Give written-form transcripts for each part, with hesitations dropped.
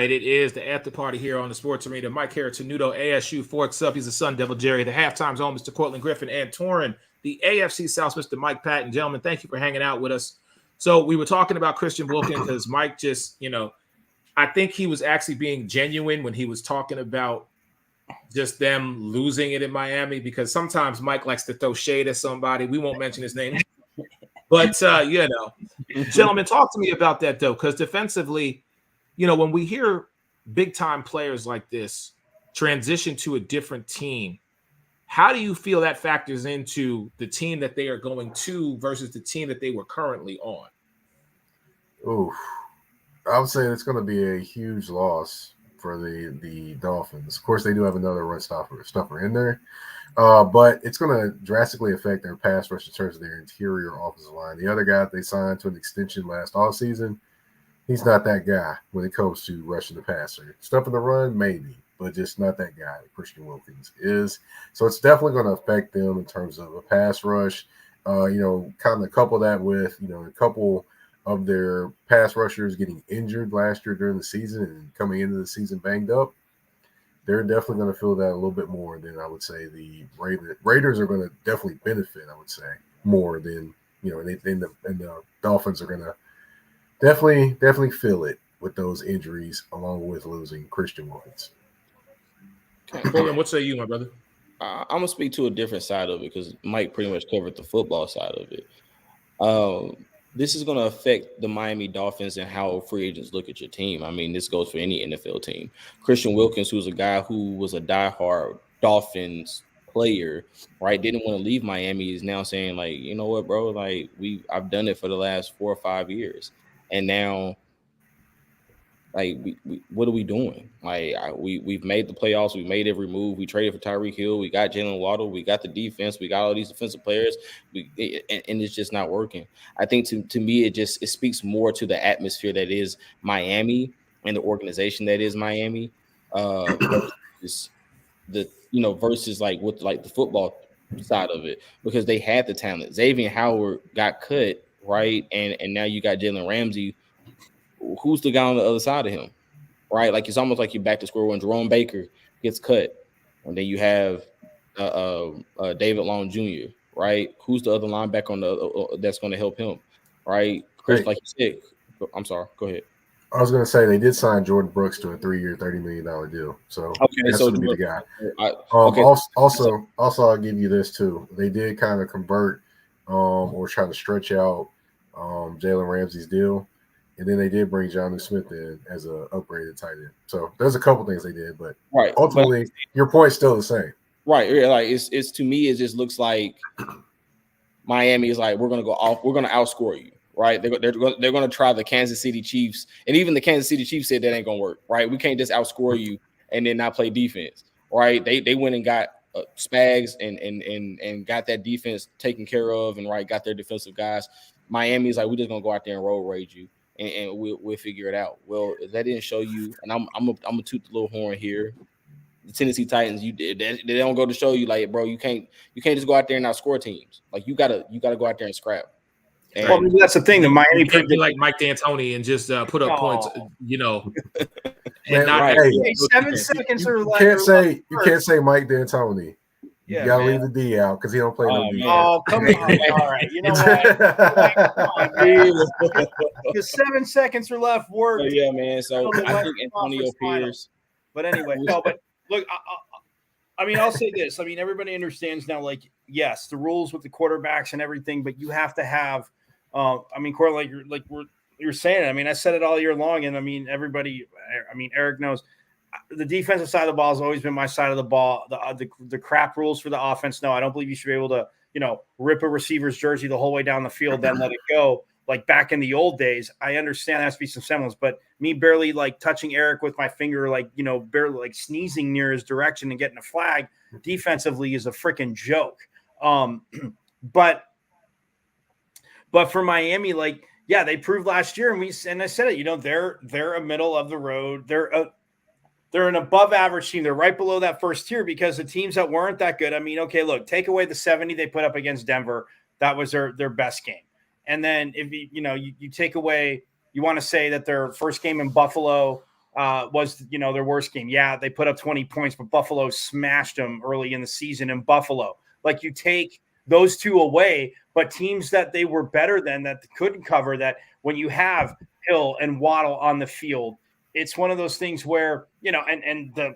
right, it is the after party here on the Sports Arena. Mike Harrison-Nudo, ASU Forks Up. He's the Sun Devil Jerry. The halftime zone, Mr. Cortland Griffin, and Torrin, the AFC South, Mr. Mike Patton. Gentlemen, thank you for hanging out with us. So we were talking about Christian Wilkins because Mike just, I think he was actually being genuine when he was talking about just them losing it in Miami, because sometimes Mike likes to throw shade at somebody. We won't mention his name. But, gentlemen, talk to me about that, though, because defensively, when we hear big-time players like this transition to a different team, how do you feel that factors into the team that they are going to versus the team that they were currently on? Oof. I would say it's going to be a huge loss for the Dolphins. Of course, they do have another run stuffer in there, but it's going to drastically affect their pass rush in terms of their interior offensive line. The other guy they signed to an extension last offseason, he's not that guy when it comes to rushing the passer. Stuffing the run, maybe, but just not that guy that Christian Wilkins is. So it's definitely going to affect them in terms of a pass rush. Kind of couple that with, a couple of their pass rushers getting injured last year during the season and coming into the season banged up. They're definitely going to feel that a little bit more than I would say the Raiders are going to definitely benefit, I would say, more than, and the Dolphins are going to definitely feel it with those injuries along with losing Christian Wilkins. Colin, what say you, my brother? I'm going to speak to a different side of it because Mike pretty much covered the football side of it. This is going to affect the Miami Dolphins and how free agents look at your team. I mean, this goes for any NFL team. Christian Wilkins, who's a guy who was a diehard Dolphins player, right, didn't want to leave Miami, is now saying, like, you know what, bro, like, I've done it for the last 4 or 5 years. And now, like, we what are we doing? Like, we've made the playoffs. We've made every move. We traded for Tyreek Hill. We got Jalen Waddle. We got the defense. We got all these defensive players. And it's just not working. I think to me, it speaks more to the atmosphere that is Miami and the organization that is Miami, versus like with the football side of it, because they had the talent. Xavier Howard got cut, right, and now you got Jalen Ramsey. Who's the guy on the other side of him, right? Like, it's almost like you're back to square one. Jerome Baker gets cut, and then you have David Long Jr., right? Who's the other linebacker on the that's going to help him, right? Chris, like you said, I'm sorry, go ahead. I was going to say they did sign Jordan Brooks to a 3-year, $30 million deal. So that's going to be the guy. Also, I'll give you this too. They did kind of convert or try to stretch out Jalen Ramsey's deal. And then they did bring Jonnu Smith in as an upgraded tight end. So there's a couple things they did, but ultimately your point's still the same. Right. Like, it's to me, it just looks like Miami is like, we're going to go off. We're going to outscore you. Right. They're going to try the Kansas City Chiefs. And even the Kansas City Chiefs said that ain't going to work. Right. We can't just outscore you and then not play defense. Right. They went and got Spags and got that defense taken care of and got their defensive guys. Miami's like, we're just going to go out there and road rage you. And we'll figure it out. Well, if that didn't show you, and I'm gonna toot the little horn here. The Tennessee Titans, they don't go to show you, like, bro, you can't just go out there and not score teams. Like, you gotta go out there and scrap. And well, that's the thing. The Miami can't be like Mike D'Antoni and just put up points, And not 7 seconds or less. You can't say Mike D'Antoni. You gotta leave the D out because he don't play no D. Oh, come on. All right. You know what? Because 7 seconds or left work. Yeah, man. So I think Antonio Pierce. But anyway, but look, I mean, I'll say this. I mean, everybody understands now, like, yes, the rules with the quarterbacks and everything, but you have to have, I mean, Corey, you're saying it. I mean, I said it all year long, and I mean, Eric knows. The defensive side of the ball has always been my side of the ball. The crap rules for the offense. No, I don't believe you should be able to, rip a receiver's jersey the whole way down the field, then let it go. Like back in the old days, I understand there has to be some semblance, but me barely like touching Eric with my finger, barely like sneezing near his direction and getting a flag defensively is a freaking joke. But for Miami, they proved last year, and I said it, they're a middle of the road. They're an above average team. They're right below that first tier because the teams that weren't that good. I mean, okay, look, take away the 70 they put up against Denver. That was their best game. And then if you take away, you want to say that their first game in Buffalo was their worst game. Yeah, they put up 20 points, but Buffalo smashed them early in the season in Buffalo. Like, you take those two away, but teams that they were better than, that couldn't cover, that when you have Hill and Waddle on the field, it's one of those things where, and the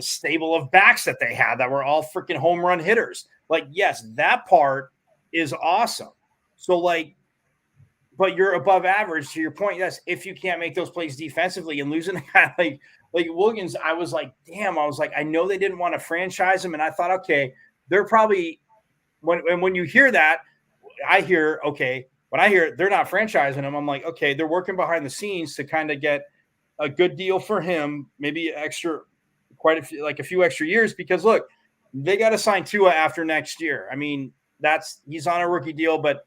stable of backs that they had that were all freaking home run hitters. Like, yes, that part is awesome. So, like, but you're above average, to your point. Yes, if you can't make those plays defensively, and losing a guy like Wilkins, I was like, damn. I was like, I know they didn't want to franchise him, and I thought, okay, they're probably when you hear that, I hear, okay. When I hear they're not franchising him, I'm like, okay, they're working behind the scenes to kind of get a good deal for him, maybe a few extra years, because look, they got to sign Tua after next year. I mean, he's on a rookie deal, but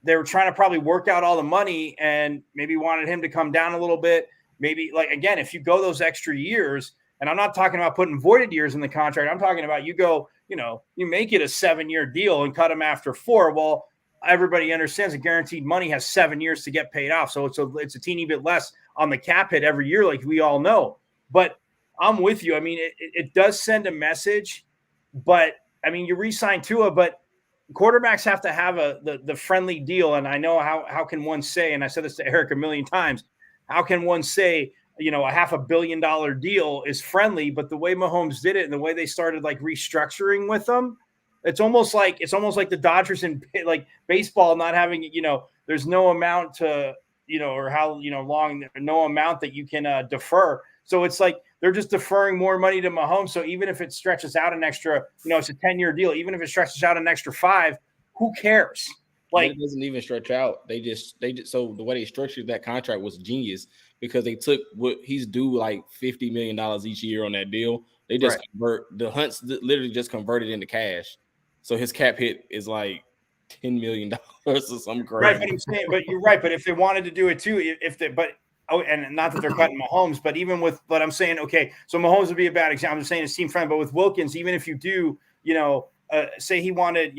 they were trying to probably work out all the money and maybe wanted him to come down a little bit. Maybe, like, again, if you go those extra years, and I'm not talking about putting voided years in the contract, I'm talking about you go, you make it a 7-year deal and cut him after 4. Well, everybody understands that guaranteed money has 7 years to get paid off. So it's a teeny bit less on the cap hit every year, like we all know. But I'm with you. I mean, it does send a message, but I mean, you re-sign Tua, but quarterbacks have to have the friendly deal. And I know how can one say, and I said this to Eric a million times, how can one say, a $500 million deal is friendly, but the way Mahomes did it and the way they started like restructuring with them, it's almost like the Dodgers in like baseball not having, there's no amount to, or how, long, no amount that you can defer. So it's like they're just deferring more money to Mahomes. So even if it stretches out an extra, it's a 10-year deal, even if it stretches out an extra 5, who cares? Like, it doesn't even stretch out. They just so the way they structured that contract was genius, because they took what he's due, like $50 million each year on that deal. They just convert the Hunts literally just converted into cash. So his cap hit is like $10 million or something crazy. Right, but I'm saying, but you're right. But if they wanted to do it too, and not that they're cutting Mahomes, but even with, but I'm saying, okay, so Mahomes would be a bad example. I'm just saying it's team friendly, but with Wilkins, even if you do, say he wanted,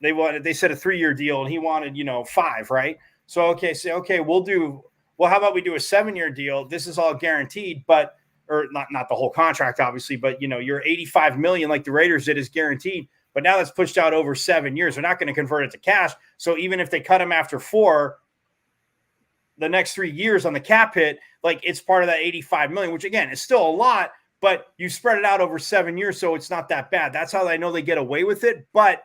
they said a 3-year deal and he wanted, 5, right? So, okay, how about we do a 7-year deal? This is all guaranteed, but, or not the whole contract, obviously, but your $85 million, like the Raiders did, is guaranteed. But now that's pushed out over 7 years. They're not going to convert it to cash. So even if they cut him after 4, the next 3 years on the cap hit, like, it's part of that $85 million, which again is still a lot, but you spread it out over 7 years, so it's not that bad. That's how I know they get away with it. But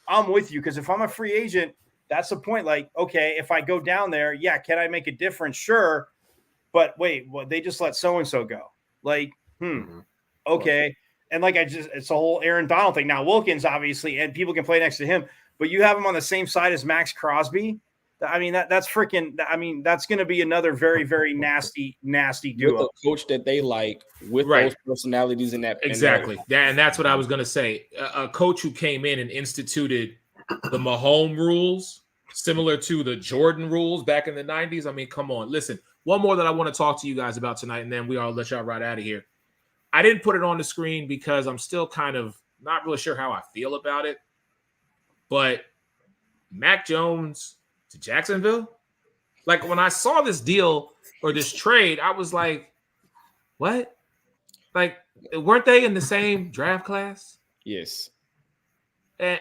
I'm with you, because if I'm a free agent, that's the point. Like, okay, if I go down there, yeah, can I make a difference? Sure. But wait, they just let so-and-so go. Like, okay. And like, it's a whole Aaron Donald thing. Now, Wilkins, obviously, and people can play next to him, but you have him on the same side as Max Crosby. I mean, that's freaking, that's going to be another very, very nasty duo. With a coach that they like, with those personalities in that. Exactly. And that's what I was going to say. A coach who came in and instituted the Mahomes rules, similar to the Jordan rules back in the 90s. I mean, come on. Listen, one more that I want to talk to you guys about tonight, and then we'll let y'all right out of here. I didn't put it on the screen because I'm still kind of not really sure how I feel about it. But Mac Jones to Jacksonville? Like, when I saw this deal or this trade, I was like, what? Like, weren't they in the same draft class? Yes. And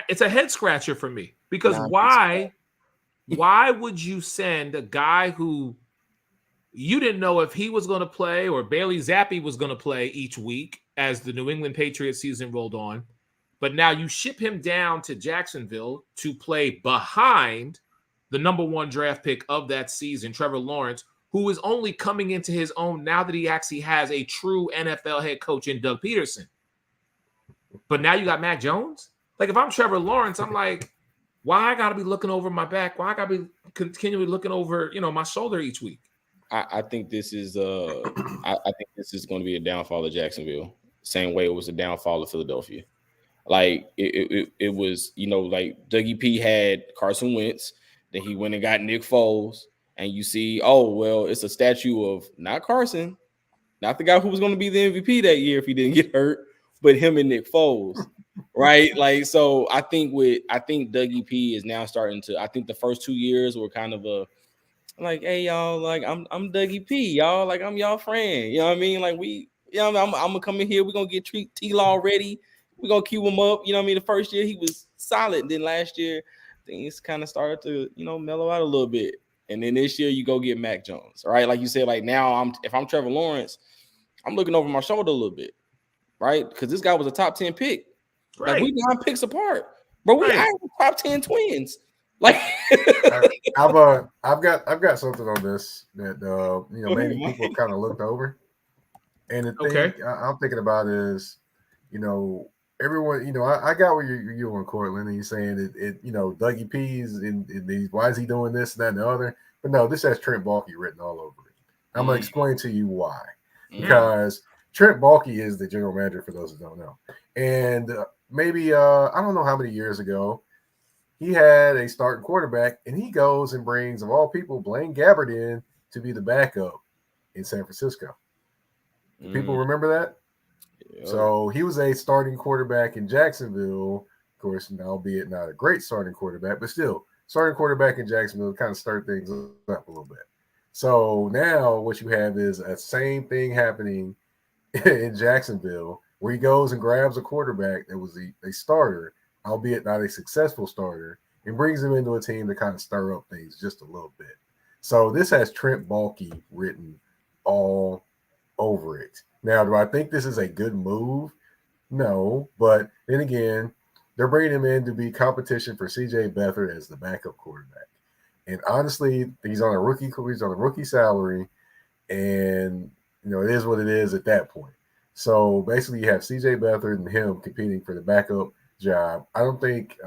it's a head scratcher for me, because why would you send a guy who you didn't know if he was going to play or Bailey Zappi was going to play each week as the New England Patriots season rolled on, but now you ship him down to Jacksonville to play behind the number 1 draft pick of that season, Trevor Lawrence, who is only coming into his own now that he actually has a true NFL head coach in Doug Peterson. But now you got Mac Jones? Like, if I'm Trevor Lawrence, I'm like, why I got to be looking over my back? Why I got to be continually looking over, my shoulder each week? I think this is I think this is going to be a downfall of Jacksonville, same way it was a downfall of Philadelphia. Like, it was, like Dougie P had Carson Wentz, then he went and got Nick Foles, and you see, oh, well, it's a statue of not Carson, not the guy who was going to be the MVP that year if he didn't get hurt, but him and Nick Foles, right? Like, so I think Dougie P is now starting to. I think the first 2 years were kind of Like, hey y'all, like I'm Dougie P, y'all, like I'm y'all friend. You know what I mean? Like I'm gonna come in here. We're gonna get T-Law ready. We're gonna cue him up. You know what I mean? The first year he was solid. Then last year things kind of started to, mellow out a little bit. And then this year you go get Mac Jones. Right? Like you said, like now if I'm Trevor Lawrence, I'm looking over my shoulder a little bit, right? Because this guy was a top 10 pick. Right. Like we 9 picks apart. Bro, we are top 10 twins. Like I've got something on this that maybe people kind of looked over. And the thing I'm thinking about is, everyone, I got where you're going, Cortland, and you're saying it Dougie P's and why is he doing this, that, and the other? But no, this has Trent Baalke written all over it. I'm gonna explain to you why. Because Trent Baalke is the general manager, for those who don't know. And maybe I don't know how many years ago, he had a starting quarterback, and he goes and brings, of all people, Blaine Gabbert in to be the backup in San Francisco. People remember that? Yeah. So he was a starting quarterback in Jacksonville, of course, albeit not a great starting quarterback, but still starting quarterback in Jacksonville kind of start things up a little bit. So now what you have is a same thing happening in Jacksonville, where he goes and grabs a quarterback that was a starter, albeit not a successful starter, and brings him into a team to kind of stir up things just a little bit. So this has Trent Baalke written all over it. Now, do I think this is a good move? No, but then again, they're bringing him in to be competition for C.J. Beathard as the backup quarterback. And honestly, he's on a rookie salary, and it is what it is at that point. So basically, you have C.J. Beathard and him competing for the backup job. I don't think,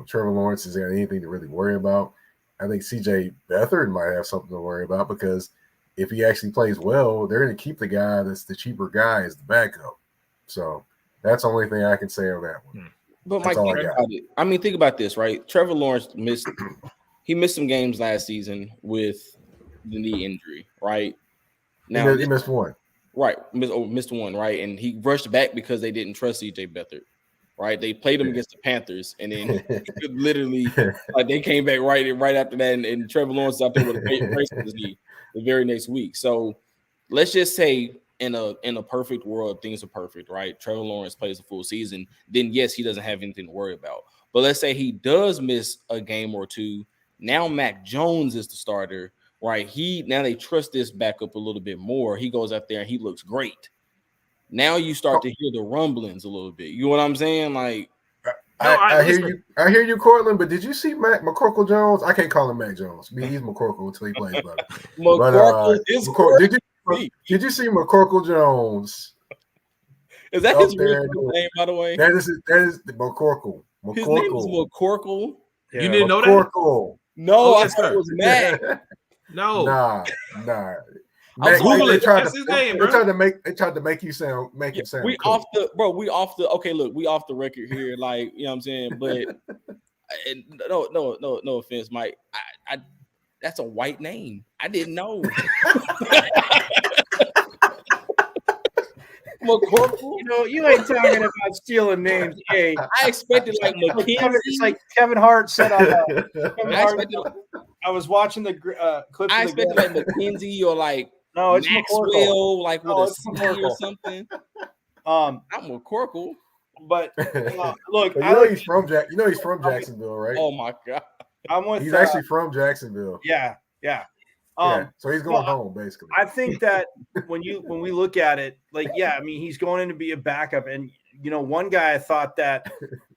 Trevor Lawrence has got anything to really worry about. I think C.J. Beathard might have something to worry about, because if he actually plays well, they're going to keep the guy that's the cheaper guy as the backup. So that's the only thing I can say on that one. But Mike, think about this, right? Trevor Lawrence missed some games last season with the knee injury, right? Now he missed one. Right, missed one, right? And he rushed back because they didn't trust C.J. Beathard, right? They played him against the Panthers, and then literally they came back right after that, and Trevor Lawrence out there with a brace on his knee the very next week. So let's just say in a perfect world, things are perfect, right? Trevor Lawrence plays a full season, then yes, he doesn't have anything to worry about. But let's say he does miss a game or two. Now Mac Jones is the starter, right? Now they trust this backup a little bit more. He goes out there and he looks great. Now you start to hear the rumblings a little bit. You know what I'm saying? Like, I hear you, Cortland. But did you see McCorkle Jones? I can't call him Mac Jones. He's McCorkle until he plays better. Did you see McCorkle Jones? Is that his real name, by the way? That is McCorkle. His name is McCorkle. Yeah. You didn't know that? No, I thought it was Mac. No. Nah. I was Googling. That's his name, bro. They tried to make him sound we cool. We off the record here, like, you know what I'm saying? But no offense, Mike. I that's a white name. I didn't know. McCorkle? You ain't talking about stealing names. Hey, I expected like McKenzie. It's like Kevin Hart said on I was watching the clip. I expected like McKenzie or like it's Maxwell, McCorkle. like with a C or something. Not McCorkle. But look, he's from Jacksonville, right? Oh my god, he's actually from Jacksonville. Yeah. So he's going home basically. I think that when we look at it, like, he's going in to be a backup, and one guy I thought that,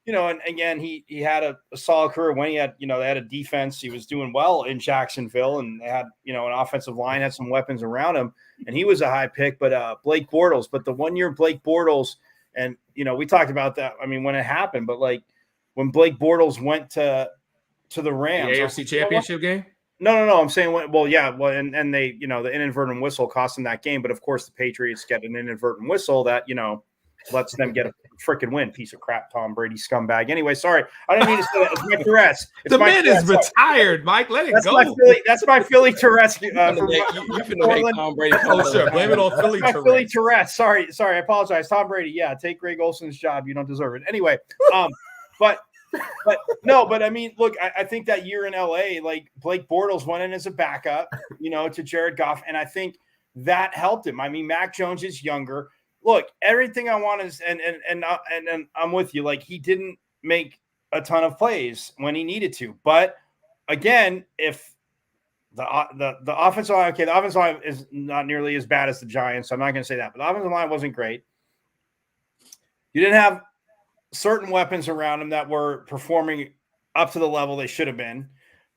and again he had a solid career when he had, they had a defense. He was doing well in Jacksonville, and they had an offensive line, had some weapons around him, and he was a high pick. But Blake Bortles, the 1 year Blake Bortles. And, we talked about that. I mean, when it happened, but like when Blake Bortles went to the Rams, the AFC Championship game. No. I'm saying, and they, the inadvertent whistle cost them that game. But of course, the Patriots get an inadvertent whistle that, lets them get a freaking win. Piece of crap, Tom Brady scumbag. Anyway, sorry, I didn't mean to say that. It's Mike Torres. The man is retired, Mike. Let it go. That's my Philly Torres. You finna make Tom Brady. Oh, sure. Blame it on Philly Torres. Philly Torres. Sorry. I apologize. Tom Brady. Yeah, take Greg Olson's job. You don't deserve it. Anyway, but But I mean, look, I think that year in LA, like Blake Bortles went in as a backup, to Jared Goff, and I think that helped him. I mean, Mac Jones is younger. Look, everything I want is, and I'm with you. Like, he didn't make a ton of plays when he needed to, but again, if the offensive line, the offensive line is not nearly as bad as the Giants, so I'm not going to say that, but the offensive line wasn't great. You didn't have certain weapons around him that were performing up to the level they should have been.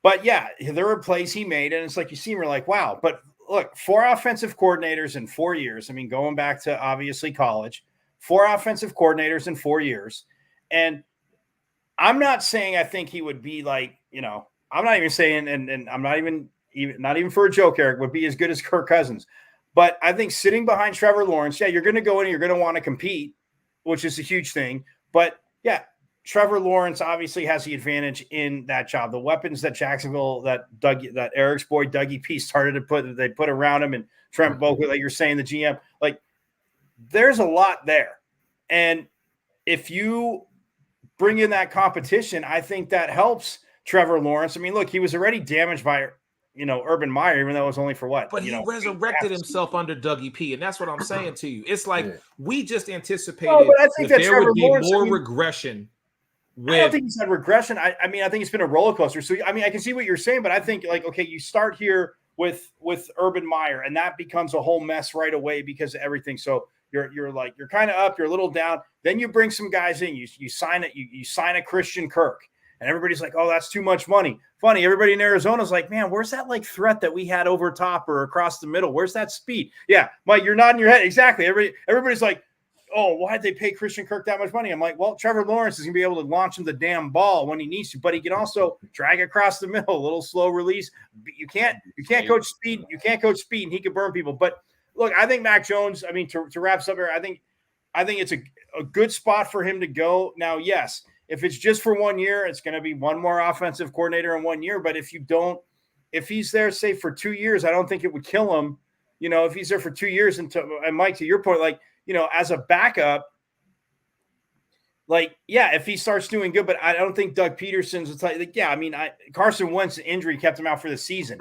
But yeah, there were plays he made, and it's like you see him, you're like, wow. But look, 4 offensive coordinators in 4 years. I mean, going back to obviously college, 4 offensive coordinators in 4 years. And I'm not saying I think he would be like, I'm not even saying, and I'm not even for a joke, Eric, would be as good as Kirk Cousins. But I think sitting behind Trevor Lawrence, yeah, you're going to go in and you're going to want to compete, which is a huge thing. But yeah, Trevor Lawrence obviously has the advantage in that job. The weapons that Jacksonville, that Eric's boy Dougie P started to put around him, and Trent Baalke, like you're saying, the GM, like there's a lot there. And if you bring in that competition, I think that helps Trevor Lawrence. I mean, look, he was already damaged by Urban Meyer, even though it was only for what? But he resurrected himself under Dougie P, and that's what I'm saying to you. It's like we just anticipated that there would be more regression. I don't think he's had regression. I mean, I think it's been a roller coaster. So, I mean, I can see what you're saying, but I think, like, okay, you start here with Urban Meyer, and that becomes a whole mess right away because of everything. So you're kind of up, you're a little down. Then you bring some guys in. You sign it. You sign a Christian Kirk. And everybody's like, oh, that's too much money. Funny, everybody in Arizona's like, man, where's that like threat that we had over top or across the middle? Where's that speed? Yeah, Mike, you're nodding your head. Exactly. Everybody's like, oh, why'd they pay Christian Kirk that much money? I'm like, well, Trevor Lawrence is going to be able to launch him the damn ball when he needs to, but he can also drag across the middle, a little slow release. You can't coach speed. You can't coach speed, and he can burn people. But look, I think Mac Jones, I mean, to wrap up here, I think it's a good spot for him to go. Now, yes, if it's just for 1 year, it's going to be one more offensive coordinator in 1 year. But if he's there, say, for 2 years, I don't think it would kill him. If he's there for 2 years, and Mike, to your point, like, as a backup, like, yeah, if he starts doing good, but I don't think Doug Peterson's like, yeah, I mean, Carson Wentz's injury kept him out for the season.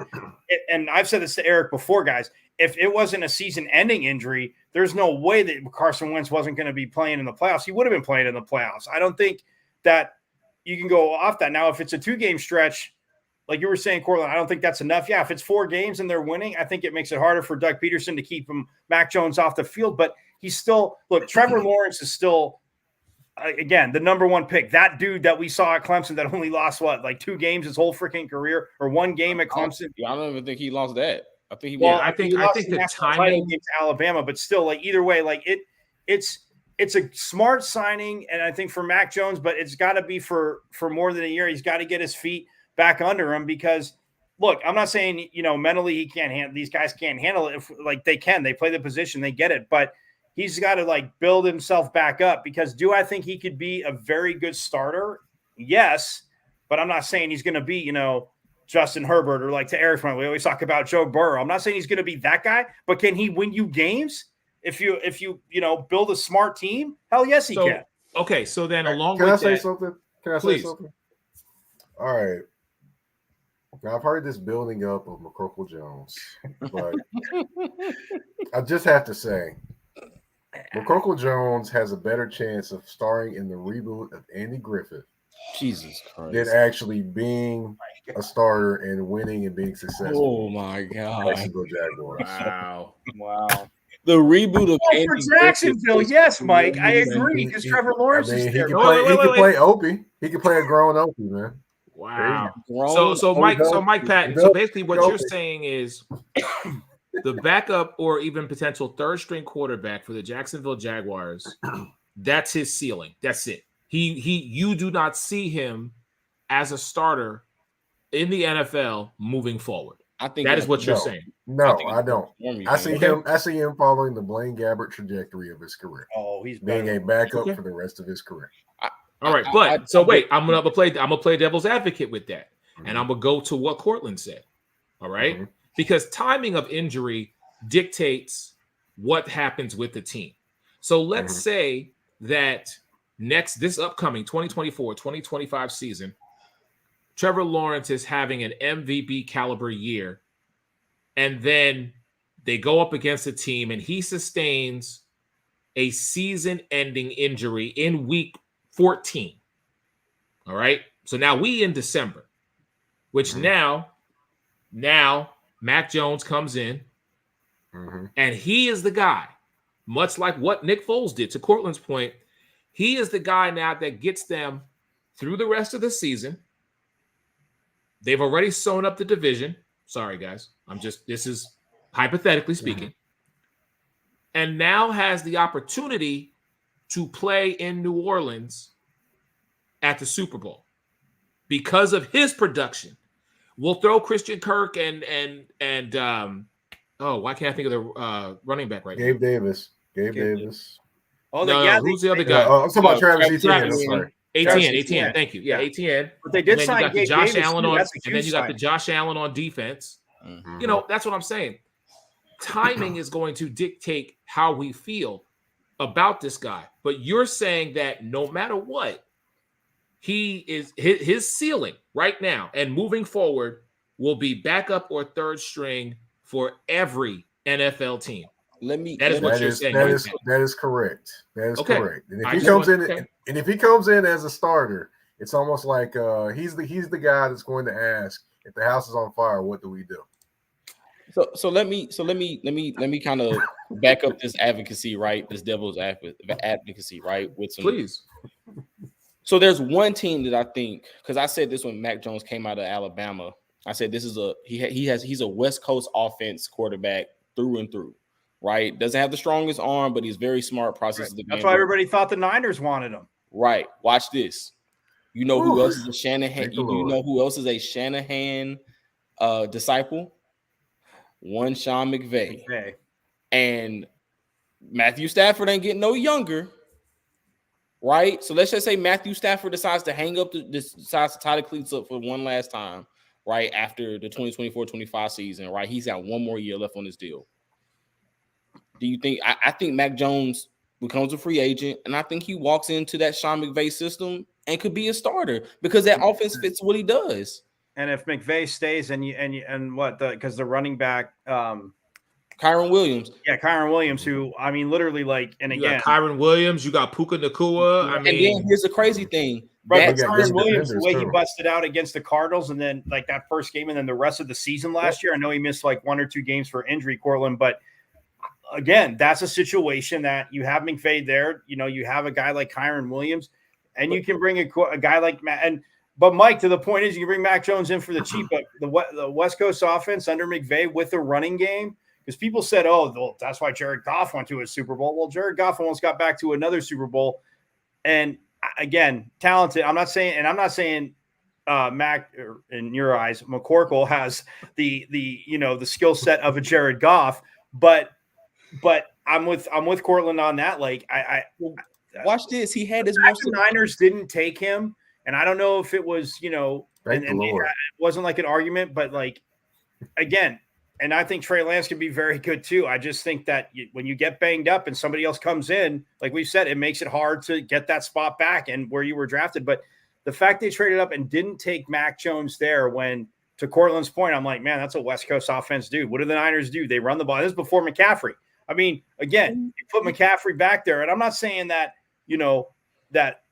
And I've said this to Eric before, guys. If it wasn't a season-ending injury, there's no way that Carson Wentz wasn't going to be playing in the playoffs. He would have been playing in the playoffs. I don't think that you can go off that. Now, if it's a 2-game stretch, like you were saying, Cortland, I don't think that's enough. Yeah, if it's 4 games and they're winning, I think it makes it harder for Doug Peterson to keep Mac Jones off the field. But he's still – look, Trevor Lawrence is still, again, the number 1 pick. That dude that we saw at Clemson that only lost, like 2 games his whole freaking career, or 1 game at Clemson. I don't even think he lost that. I think he – I think the timing – against Alabama, but still, like, either way, like, it's a smart signing, and I think for Mac Jones, but it's got to be for more than a year. He's got to get his feet back under him because, look, I'm not saying, mentally he can't handle – these guys can't handle it. Like, they can. They play the position. They get it. But he's got to, like, build himself back up because do I think he could be a very good starter? Yes, but I'm not saying he's going to be, Justin Herbert or, like, to Eric's point, we always talk about Joe Burrow. I'm not saying he's going to be that guy, but can he win you games? If you build a smart team, hell yes he can. Okay, so then along with that, can I say something? All right. Now I've heard this building up of McCorkle Jones, but I just have to say, McCorkle Jones has a better chance of starring in the reboot of Andy Griffith. Jesus Christ! Than actually being a starter and winning and being successful. Oh my God! Jacksonville Jaguars. Wow. The reboot of Andy for Jacksonville, yes, Mike. I agree because Trevor Lawrence is there. He can play Opie. He can play a grown Opie, man. Wow. So Mike Patton. So basically, what you're saying is the backup or even potential 3rd-string quarterback for the Jacksonville Jaguars. That's his ceiling. That's it. You do not see him as a starter in the NFL moving forward. I think that is what you're saying. No, I don't. I see him following the Blaine Gabbert trajectory of his career. Oh, he's being a backup for the rest of his career. All right, but wait, I'm gonna play devil's advocate with that, and I'm gonna go to what Cortland said. All right, because timing of injury dictates what happens with the team. So let's say that this upcoming 2024-2025 season, Trevor Lawrence is having an MVP caliber year, and then they go up against a team and he sustains a season-ending injury in week 14. All right. So now we in December, which now Mac Jones comes in, and he is the guy, much like what Nick Foles did. To Cortland's point, he is the guy now that gets them through the rest of the season. They've already sewn up the division. Sorry, guys. This is hypothetically speaking. And now has the opportunity to play in New Orleans at the Super Bowl because of his production. We'll throw Christian Kirk and why can't I think of the running back right now? Gabe Davis. Oh, no, who's the other guy? I'm talking about Travis Etienne. I'm sorry. Etienne. Thank you. Yeah, Etienne. But they did sign Gabe Josh Davis, Allen too. on, That's a and then huge you got the signing. Josh Allen on defense. You know, that's what I'm saying. Timing is going to dictate how we feel about this guy. But you're saying that no matter what, he is his ceiling right now and moving forward will be backup or third string for every NFL team. That is what you're saying. That is correct. That is correct. And if he comes in as a starter, it's almost like he's the guy that's going to ask, if the house is on fire, what do we do? So let me kind of back up this advocacy, right? This devil's advocacy, right? With some, please. So there's one team that I think, because I said this when Mac Jones came out of Alabama, I said this is he's a West Coast offense quarterback through and through, right? Doesn't have the strongest arm, but he's very smart, processes the game. That's why everybody thought the Niners wanted him. Right. Watch this. You know who else is a Shanahan? You know who else is a Shanahan disciple? One Sean McVay. And Matthew Stafford ain't getting no younger, right? So let's just say Matthew Stafford decides to decides to tie the cleats up for one last time, right? After the 2024-25 season, right? He's got one more year left on his deal. Do you think? I think Mac Jones becomes a free agent, and I think he walks into that Sean McVay system and could be a starter because that offense fits what he does. And if McVay stays because the running back, Kyron Williams. Yeah, Kyron Williams, who, I mean, literally, like, and again, Kyron Williams, you got Puka Nacua. And then here's the crazy thing. Right, Kyron Williams, the way he busted out against the Cardinals, and then like that first game, and then the rest of the season last year. I know he missed like 1 or 2 games for injury, Cortland, but again, that's a situation that you have McVay there. You know, you have a guy like Kyron Williams, and you can bring a guy like Matt. But Mike, to the point is, you can bring Mac Jones in for the cheap. But the West Coast offense under McVay with the running game, because people said, "Oh, well, that's why Jared Goff went to a Super Bowl." Well, Jared Goff almost got back to another Super Bowl, and again, talented. I'm not saying Mac, in your eyes, McCorkle has the skill set of a Jared Goff, but I'm with Cortland on that. Like, I watch this. He had his most. The Niners didn't take him, and I don't know if it was and it wasn't like an argument, but like again. And I think Trey Lance can be very good too. I just think that when you get banged up and somebody else comes in, like we've said, it makes it hard to get that spot back and where you were drafted. But the fact they traded up and didn't take Mac Jones there, when, to Cortland's point, I'm like, man, that's a West Coast offense, dude. What do the Niners do? They run the ball. This is before McCaffrey. I mean, again, you put McCaffrey back there, and I'm not saying that, that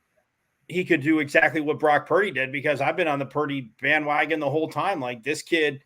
he could do exactly what Brock Purdy did, because I've been on the Purdy bandwagon the whole time. Like, this kid,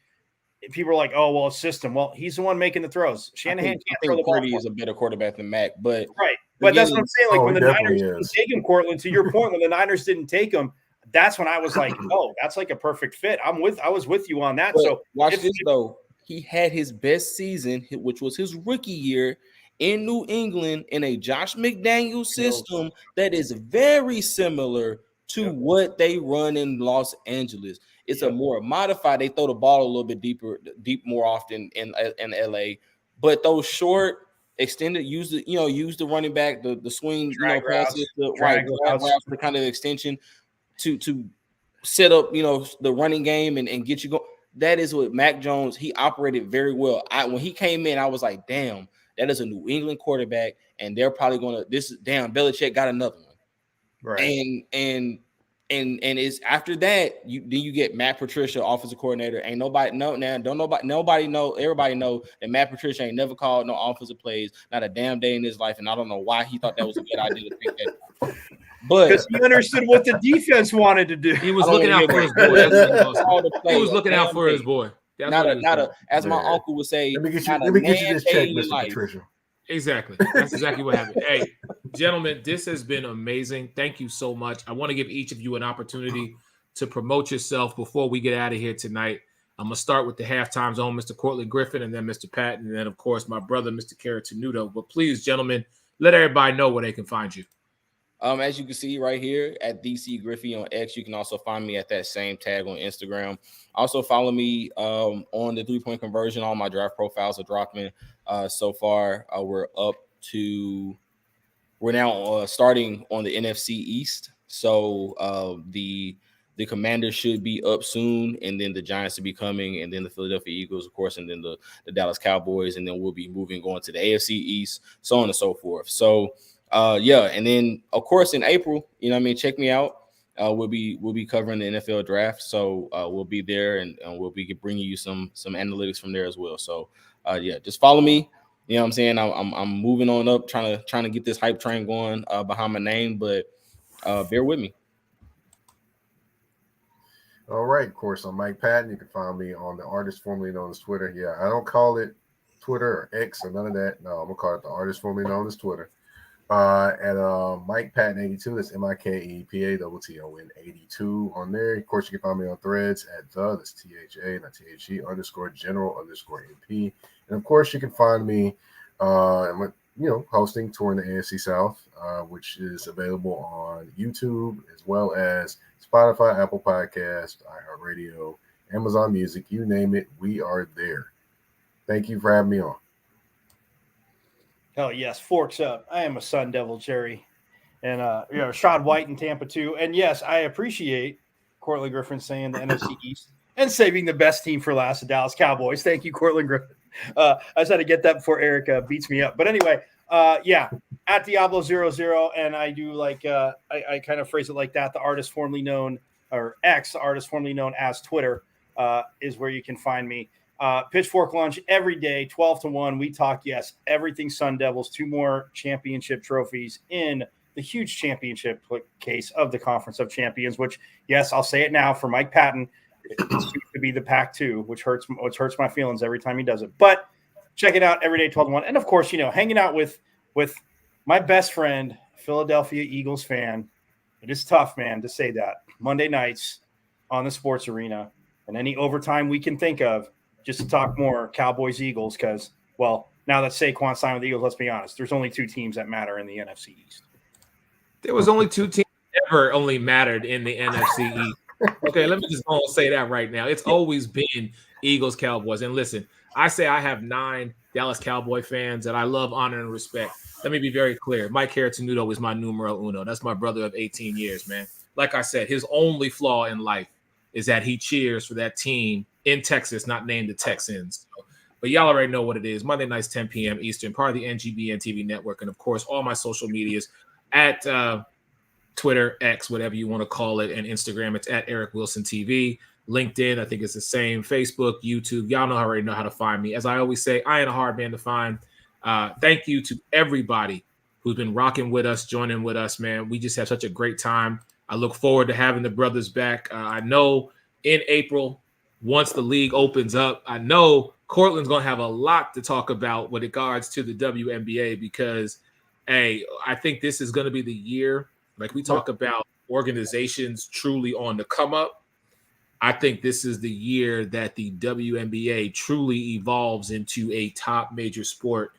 people are like, "Oh, well, it's system." Well, he's the one making the throws. Shanahan can't throw the ball. Purdy is a better quarterback than Mac, but right. But that's what I'm saying. Like, when the Niners didn't take him, Cortland, to your point, when the Niners didn't take him, that's when I was like, "Oh, that's like a perfect fit." I was with you on that. But so watch this though. He had his best season, which was his rookie year in New England, in a Josh McDaniels system that is very similar to what they run in Los Angeles. It's a more modified. They throw the ball a little bit deep more often in LA, but those short, extended, use the running back, the swing, passes, the kind of extension to set up, the running game and get you going. That is what Mac Jones, he operated very well. When he came in, I was like, damn, that is a New England quarterback, and they're probably going to, Belichick got another one. Right. And it's after that you get Matt Patricia, offensive coordinator. Ain't nobody know now. Don't nobody know. Everybody know that Matt Patricia ain't never called no offensive plays, not a damn day in his life. And I don't know why he thought that was a good idea to pick that. But Because he understood what the defense wanted to do. He was looking out for his boy. He was looking out for his boy. As my uncle would say, let me get you this check, Mr. Patricia. Exactly. That's exactly what happened. Hey, gentlemen, this has been amazing. Thank you so much. I want to give each of you an opportunity to promote yourself before we get out of here tonight. I'm going to start with the halftime zone, Mr. Cortland Griffin, and then Mr. Patton, and then, of course, my brother, Mr. Kara Tenuto. But please, gentlemen, let everybody know where they can find you. As you can see right here at DC Griffey on X, you can also find me at that same tag on Instagram. Also follow me on the 3-point conversion. All my draft profiles are dropping. So far, we're now starting on the NFC East. So the Commanders should be up soon, and then the Giants will be coming, and then the Philadelphia Eagles, of course, and then the Dallas Cowboys, and then we'll be moving on to the AFC East, so on and so forth. So and then of course in April, check me out. We'll be covering the NFL draft, so we'll be there, and we'll be bringing you some analytics from there as well. So just follow me. You know what I'm saying? I'm moving on up, trying to get this hype train going behind my name, but bear with me. All right, of course, I'm Mike Patton. You can find me on the artist formerly known as Twitter. Yeah, I don't call it Twitter or X or none of that. No, I'm gonna call it the artist formerly known as Twitter. At Mike Patton 82. That's MikePaton 82 on there. Of course, you can find me on Threads at that's THA, not THE _general_MP. And of course, you can find me hosting Touring the AFC South, which is available on YouTube as well as Spotify, Apple Podcast, iHeartRadio, Amazon Music, you name it, we are there. Thank you for having me on. Oh, yes, forks up. I am a Sun Devil, Jerry. And, Rashad White in Tampa, too. And, yes, I appreciate Cortland Griffin saying the NFC East and saving the best team for last, the Dallas Cowboys. Thank you, Cortland Griffin. I just had to get that before Eric beats me up. But anyway, at Diablo00, and I do I kind of phrase it like that. The artist formerly known, or X, the artist formerly known as Twitter, is where you can find me. Pitchfork Lunch every day, 12 to 1. We talk, everything Sun Devils, 2 more championship trophies in the huge championship case of the Conference of Champions, which, yes, I'll say it now for Mike Patton, it seems to be the Pac-2, which hurts my feelings every time he does it. But check it out every day, 12 to 1. And of course, hanging out with my best friend, Philadelphia Eagles fan. It is tough, man, to say that. Monday nights on the Sports Arena and any overtime we can think of, just to talk more Cowboys Eagles, because, well, now that Saquon signed with the Eagles, let's be honest, there's only 2 teams that matter in the NFC East. There was only 2 teams that ever only mattered in the NFC East. Okay, let me just go and say that right now. It's always been Eagles, Cowboys. And listen, I say I have 9 Dallas Cowboy fans that I love, honor, and respect. Let me be very clear. Mike Tenuto is my numero uno. That's my brother of 18 years, man. Like I said, his only flaw in life is that he cheers for that team in Texas, not named the Texans. But y'all already know what it is. Monday nights, 10 p.m. Eastern, part of the NGBN TV network. And, of course, all my social medias at Twitter, X, whatever you want to call it, and Instagram. It's at Eric Wilson TV. LinkedIn, I think it's the same. Facebook, YouTube. Y'all already know how to find me. As I always say, I ain't a hard man to find. Thank you to everybody who's been rocking with us, joining with us, man. We just have such a great time. I look forward to having the brothers back. I know in April, once the league opens up, I know Cortland's going to have a lot to talk about with regards to the WNBA because, hey, I think this is going to be the year, like we talk about organizations truly on the come up. I think this is the year that the WNBA truly evolves into a top major sport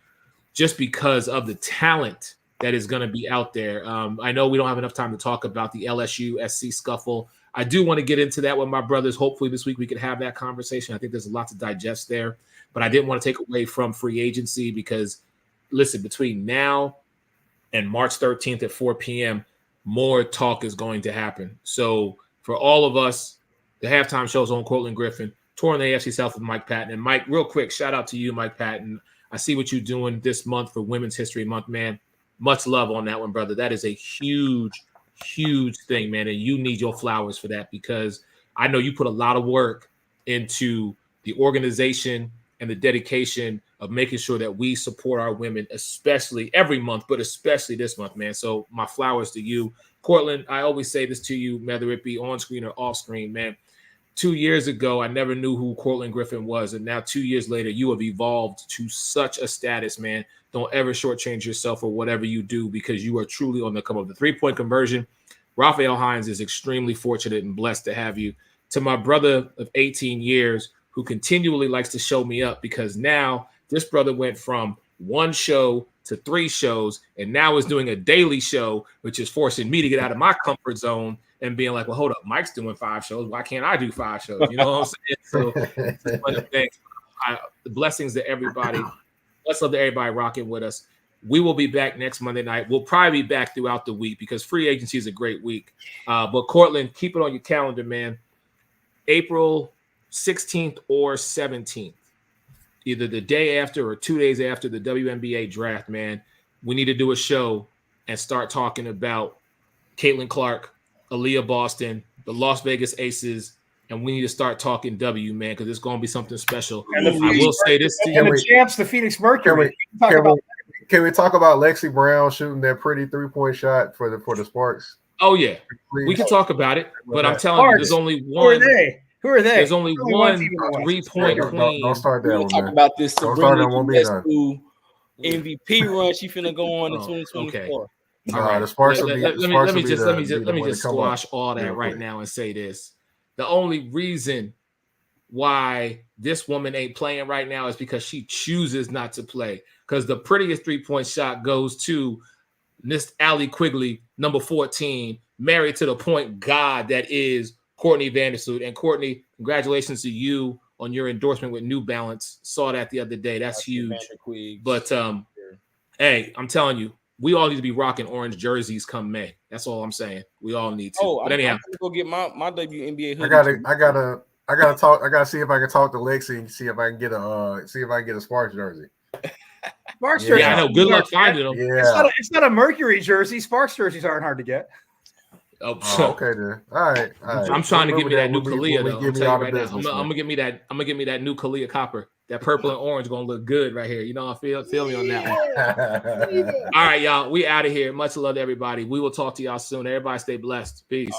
just because of the talent that is going to be out there. I know we don't have enough time to talk about the LSU-SC scuffle. I do want to get into that with my brothers. Hopefully this week we can have that conversation. I think there's a lot to digest there, but I didn't want to take away from free agency because, listen, between now and March 13th at 4 p.m., more talk is going to happen. So for all of us, the halftime show's on Cortland Griffin, touring the AFC South with Mike Patton. And Mike, real quick, shout out to you, Mike Patton. I see what you're doing this month for Women's History Month, man. Much love on that one, brother. That is a huge, huge thing, man. And you need your flowers for that, because I know you put a lot of work into the organization and the dedication of making sure that we support our women, especially every month, but especially this month, man. So my flowers to you. Cortland, I always say this to you, whether it be on screen or off screen, man. 2 years ago, I never knew who Cortland Griffin was. And now 2 years later, you have evolved to such a status, man. Don't ever shortchange yourself or whatever you do, because you are truly on the come up. The 3-point conversion, Raphael Hines is extremely fortunate and blessed to have you. To my brother of 18 years, who continually likes to show me up, because now this brother went from 1 show to 3 shows, and now is doing a daily show, which is forcing me to get out of my comfort zone and being like, well, hold up, Mike's doing 5 shows. Why can't I do 5 shows? You know what I'm saying? So it's one of the things. The blessings to everybody. Let's love to everybody rocking with us. We will be back next Monday night. We'll probably be back throughout the week, because free agency is a great week. But Cortland, keep it on your calendar, man. April 16th or 17th, either the day after or 2 days after the WNBA draft, man. We need to do a show and start talking about Caitlin Clark, Aaliyah Boston, the Las Vegas Aces, and we need to start talking W, man, because it's going to be something special. And I will say this to And you. the champs, the Phoenix Mercury. Can we talk about Lexi Brown shooting that pretty 3-point shot for the Sparks? Oh, yeah. Please? We can talk about it, but I'm telling you, there's only Who are one. they? Who are they? There's only one team in the West. 3-point Don't queen. start that We'll one, talk man. about this Don't start that, won't be done. MVP run she finna go on in Oh, 2024. okay. All Nah, right. the Sparks will be. Let the me Sparks will be just the- let me be just the let me one to just come up squash all that real right quick. now and say this. The only reason why this woman ain't playing right now is because she chooses not to play. Because the prettiest 3-point shot goes to Miss Allie Quigley, number 14, married to the point god that is Courtney Vandersloot. And Courtney, congratulations to you on your endorsement with New Balance. Saw that the other day. That's huge. But hey, I'm telling you, we all need to be rocking orange jerseys come May. That's all I'm saying. We all need to. Oh, but I'm anyhow, gonna go get my WNBA hoodie. I gotta see if I can talk to Lexi and see if I can get a Sparks jersey. Sparks Yeah, jersey. yeah, I know. Good luck finding them. Yeah. It's not a Mercury jersey. Sparks jerseys aren't hard to get. Oh, Oh, okay then. All right. I'm trying to get me that new when we Kalia though. give I'm me telling all you right the now. business, I'm gonna get me that. I'm gonna get me that new Kalia copper. That purple and orange gonna look good right here. You know, I feel me on that one. All right, y'all. We out of here. Much love to everybody. We will talk to y'all soon. Everybody stay blessed. Peace.